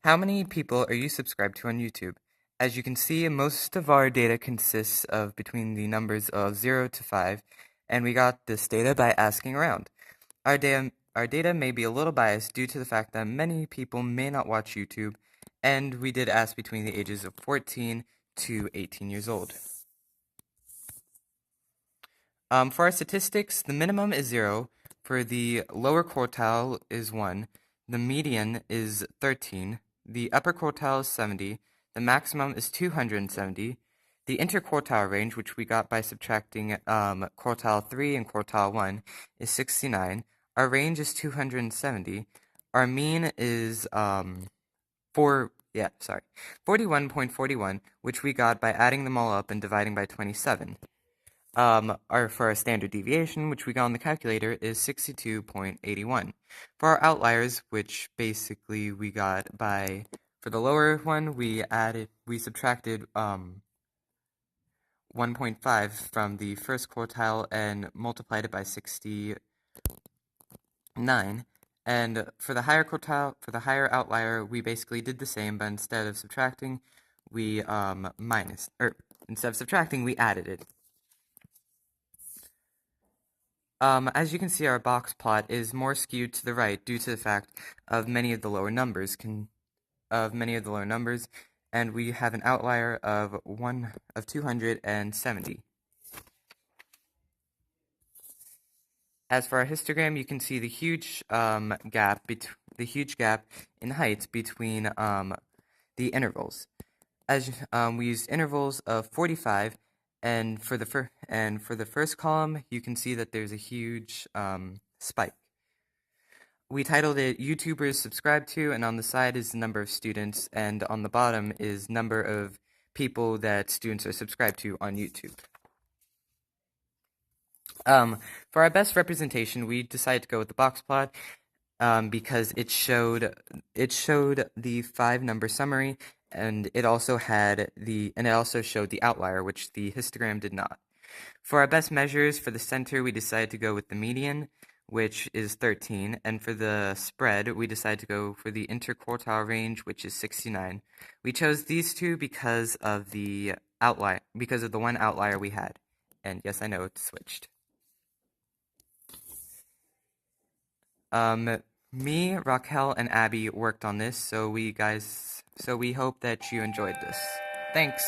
How many people are you subscribed to on YouTube? As you can see, most of our data consists of between the numbers of 0 to 5, and we got this data by asking around. Our data may be a little biased due to the fact that many people may not watch YouTube, and we did ask between the ages of 14 to 18 years old. For our statistics, the minimum is 0, for the lower quartile is 1, the median is 13, the upper quartile is 70, the maximum is 270, the interquartile range, which we got by subtracting quartile 3 and quartile 1, is 69, our range is 270, our mean is 41.41, which we got by adding them all up and dividing by 27. For our standard deviation, which we got on the calculator, is 62.81. For our outliers, which basically we got by, for the lower one, we subtracted 1.5 from the first quartile and multiplied it by 69. And for the higher quartile, for the higher outlier, we basically did the same, but instead of subtracting, we we added it. As you can see, our box plot is more skewed to the right due to the fact of many of the lower numbers, and we have an outlier of 270. As for our histogram, you can see the huge gap in height between the intervals. As we used intervals of 45. And for the first column, you can see that there's a huge spike. We titled it YouTubers subscribed to, and on the side is the number of students, and on the bottom is number of people that students are subscribed to on YouTube. For our best representation, we decided to go with the box plot because it showed the 5-number summary. And it also showed the outlier, which the histogram did not. For our best measures, for the center, we decided to go with the median, which is 13, and for the spread, we decided to go for the interquartile range, which is 69. We chose these two because of the one outlier we had. And yes, I know it switched. Me, Raquel, and Abby worked on this, so we hope that you enjoyed this. Thanks!